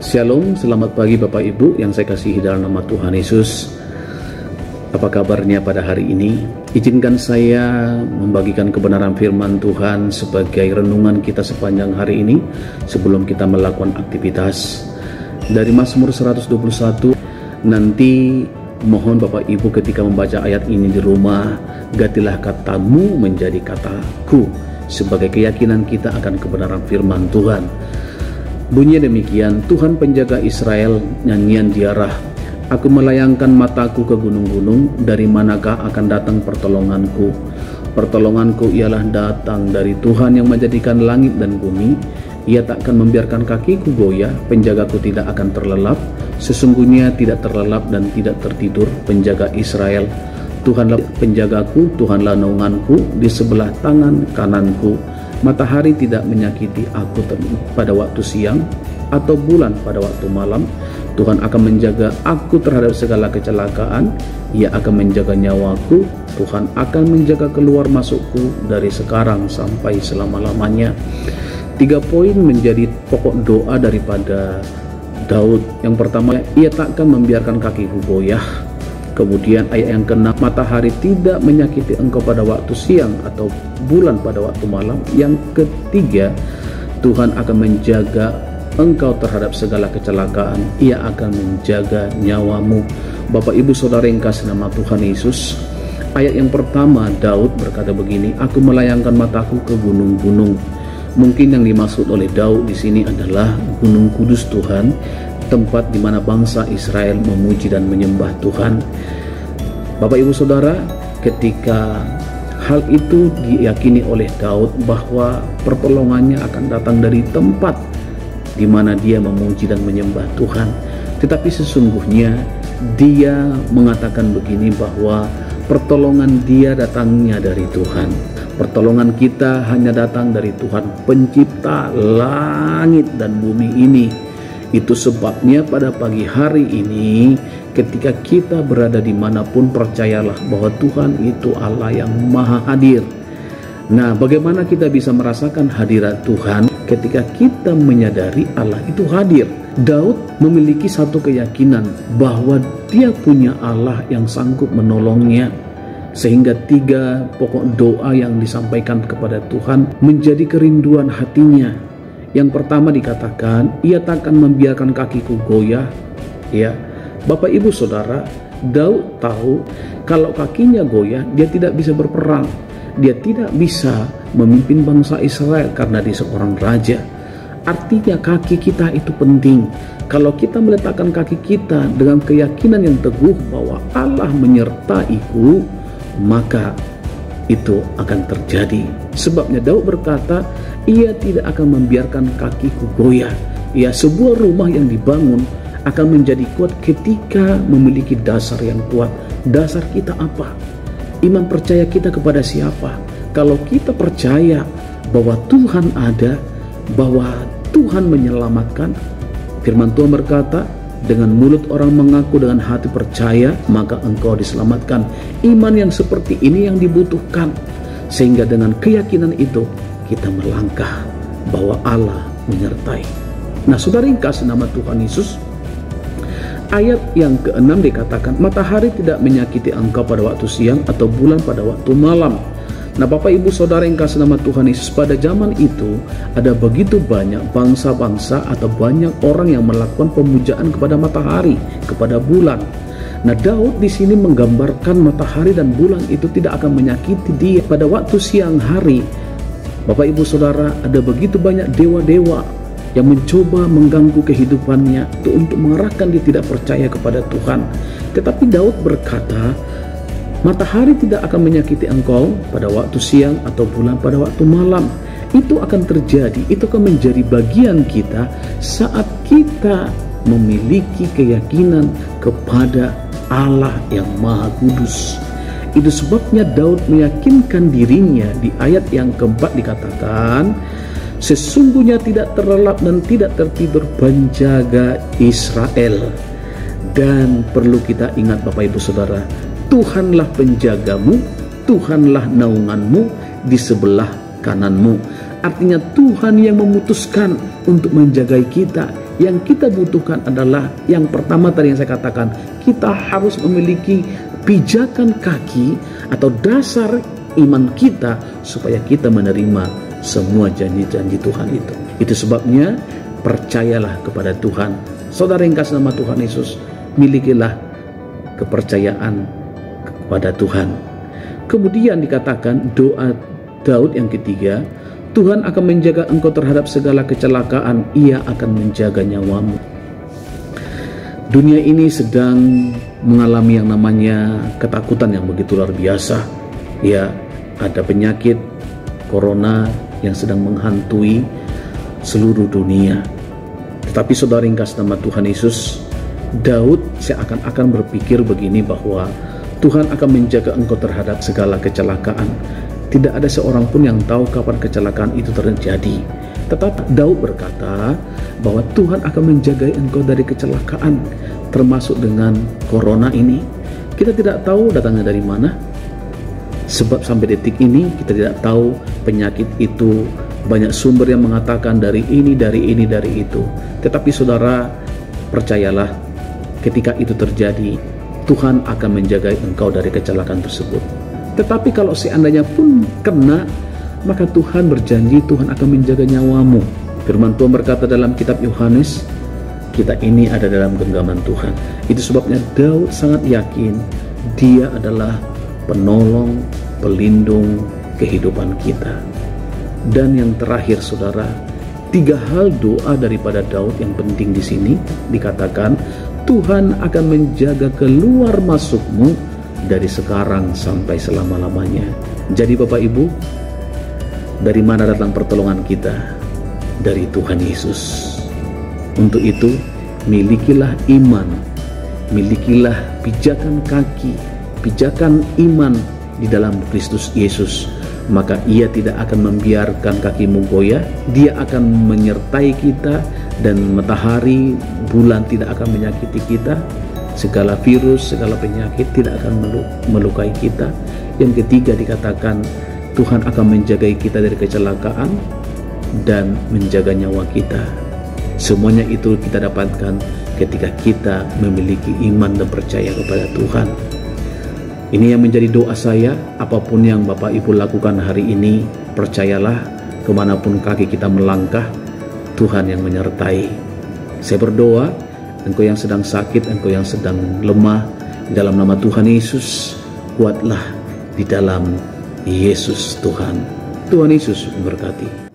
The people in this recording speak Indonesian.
Shalom, selamat pagi Bapak Ibu yang saya kasihi dalam nama Tuhan Yesus. Apa kabarnya pada hari ini? Izinkan saya membagikan kebenaran firman Tuhan sebagai renungan kita sepanjang hari ini sebelum kita melakukan aktivitas. Dari Mazmur 121, nanti mohon Bapak Ibu ketika membaca ayat ini di rumah, gantilah katamu menjadi kataku sebagai keyakinan kita akan kebenaran firman Tuhan. Bunyinya demikian, Tuhan penjaga Israel, nyanyian ziarah. Aku melayangkan mataku ke gunung-gunung, dari manakah akan datang pertolonganku? Pertolonganku ialah datang dari Tuhan yang menjadikan langit dan bumi. Ia tak akan membiarkan kakiku goyah, penjagaku tidak akan terlelap. Sesungguhnya tidak terlelap dan tidak tertidur penjaga Israel. Tuhanlah penjagaku, Tuhanlah naunganku, di sebelah tangan kananku. Matahari tidak menyakiti aku pada waktu siang, atau bulan pada waktu malam. Tuhan akan menjaga aku terhadap segala kecelakaan. Ia akan menjaga nyawaku. Tuhan akan menjaga keluar masukku dari sekarang sampai selama-lamanya. 3 poin menjadi pokok doa daripada Daud. Yang pertama, ia takkan membiarkan kakiku goyah. Kemudian ayat yang ke-6, matahari tidak menyakiti engkau pada waktu siang atau bulan pada waktu malam. Yang ketiga, Tuhan akan menjaga engkau terhadap segala kecelakaan. Ia akan menjaga nyawamu. Bapak Ibu Saudara yang kasih nama Tuhan Yesus, ayat yang pertama Daud berkata begini, aku melayangkan mataku ke gunung-gunung. Mungkin yang dimaksud oleh Daud di sini adalah Gunung Kudus Tuhan, tempat di mana bangsa Israel memuji dan menyembah Tuhan. Bapak Ibu Saudara, ketika hal itu diyakini oleh Daud bahwa pertolongannya akan datang dari tempat di mana dia memuji dan menyembah Tuhan. Tetapi sesungguhnya dia mengatakan begini, bahwa pertolongan dia datangnya dari Tuhan. Pertolongan kita hanya datang dari Tuhan, pencipta langit dan bumi ini. Itu sebabnya pada pagi hari ini, ketika kita berada dimanapun, percayalah bahwa Tuhan itu Allah yang maha hadir. Nah, bagaimana kita bisa merasakan hadirat Tuhan ketika kita menyadari Allah itu hadir? Daud memiliki satu keyakinan bahwa dia punya Allah yang sanggup menolongnya. Sehingga 3 pokok doa yang disampaikan kepada Tuhan menjadi kerinduan hatinya. Yang pertama dikatakan, ia takkan membiarkan kakiku goyah. Ya, Bapak Ibu Saudara, Daud tahu kalau kakinya goyah, dia tidak bisa berperang. Dia tidak bisa memimpin bangsa Israel karena dia seorang raja. Artinya kaki kita itu penting. Kalau kita meletakkan kaki kita dengan keyakinan yang teguh bahwa Allah menyertaiku, maka itu akan terjadi. Sebabnya Daud berkata, ia tidak akan membiarkan kakiku goyah. Ya, sebuah rumah yang dibangun akan menjadi kuat ketika memiliki dasar yang kuat. Dasar kita apa? Iman percaya kita kepada siapa? Kalau kita percaya bahwa Tuhan ada, bahwa Tuhan menyelamatkan, firman Tuhan berkata, dengan mulut orang mengaku, dengan hati percaya, maka engkau diselamatkan. Iman yang seperti ini yang dibutuhkan. Sehingga dengan keyakinan itu kita melangkah bahwa Allah menyertai. Nah, saudara yang kasih nama Tuhan Yesus, ayat yang ke-6 dikatakan, matahari tidak menyakiti engkau pada waktu siang atau bulan pada waktu malam. Nah, Bapak Ibu Saudara yang kasih nama Tuhan Yesus, pada zaman itu ada begitu banyak bangsa-bangsa atau banyak orang yang melakukan pemujaan kepada matahari, kepada bulan. Nah, Daud di sini menggambarkan matahari dan bulan itu tidak akan menyakiti dia pada waktu siang hari. Bapak Ibu Saudara, ada begitu banyak dewa-dewa yang mencoba mengganggu kehidupannya untuk mengarahkan dia tidak percaya kepada Tuhan. Tetapi Daud berkata, matahari tidak akan menyakiti engkau pada waktu siang atau bulan pada waktu malam. Itu akan terjadi, itu akan menjadi bagian kita saat kita memiliki keyakinan kepada Allah yang Maha Kudus. Itu sebabnya Daud meyakinkan dirinya. Di ayat yang keempat dikatakan, sesungguhnya tidak terlelap dan tidak tertidur penjaga Israel. Dan perlu kita ingat Bapak Ibu Saudara, Tuhanlah penjagamu, Tuhanlah naunganmu di sebelah kananmu. Artinya Tuhan yang memutuskan untuk menjagai kita. Yang kita butuhkan adalah yang pertama tadi yang saya katakan, kita harus memiliki pijakan kaki atau dasar iman kita supaya kita menerima semua janji-janji Tuhan itu. Itu sebabnya percayalah kepada Tuhan. Saudara yang kasih nama Tuhan Yesus, milikilah kepercayaan kepada Tuhan. Kemudian dikatakan doa Daud yang ketiga, Tuhan akan menjaga engkau terhadap segala kecelakaan, Ia akan menjaga nyawamu. Dunia ini sedang mengalami yang namanya ketakutan yang begitu luar biasa. Ya, ada penyakit corona yang sedang menghantui seluruh dunia. Tetapi saudara yang kasih nama Tuhan Yesus, Daud seakan-akan berpikir begini bahwa Tuhan akan menjaga engkau terhadap segala kecelakaan. Tidak ada seorang pun yang tahu kapan kecelakaan itu terjadi. Tetapi Daud berkata bahwa Tuhan akan menjaga engkau dari kecelakaan, termasuk dengan corona ini. Kita tidak tahu datangnya dari mana. Sebab sampai detik ini kita tidak tahu penyakit itu. Banyak sumber yang mengatakan dari ini, dari ini, dari itu. Tetapi saudara, percayalah, ketika itu terjadi, Tuhan akan menjaga engkau dari kecelakaan tersebut. Tetapi kalau seandainya pun kena, maka Tuhan berjanji Tuhan akan menjaga nyawamu. Firman Tuhan berkata dalam kitab Yohanes, kita ini ada dalam genggaman Tuhan. Itu sebabnya Daud sangat yakin Dia adalah penolong, pelindung kehidupan kita. Dan yang terakhir saudara, 3 hal doa daripada Daud yang penting di sini dikatakan, Tuhan akan menjaga keluar masukmu dari sekarang sampai selama-lamanya. Jadi Bapak Ibu, dari mana datang pertolongan kita? Dari Tuhan Yesus. Untuk itu, milikilah iman, milikilah pijakan kaki, pijakan iman di dalam Kristus Yesus. Maka Ia tidak akan membiarkan kakimu goyah. Dia akan menyertai kita, dan matahari, bulan tidak akan menyakiti kita. Segala virus, segala penyakit tidak akan melukai kita. Yang ketiga dikatakan Tuhan akan menjaga kita dari kecelakaan dan menjaga nyawa kita. Semuanya itu kita dapatkan ketika kita memiliki iman dan percaya kepada Tuhan. Ini yang menjadi doa saya. Apapun yang Bapak Ibu lakukan hari ini, percayalah kemanapun kaki kita melangkah, Tuhan yang menyertai. Saya berdoa, engkau yang sedang sakit, engkau yang sedang lemah, di dalam nama Tuhan Yesus, kuatlah di dalam Yesus Tuhan. Tuhan Yesus memberkati.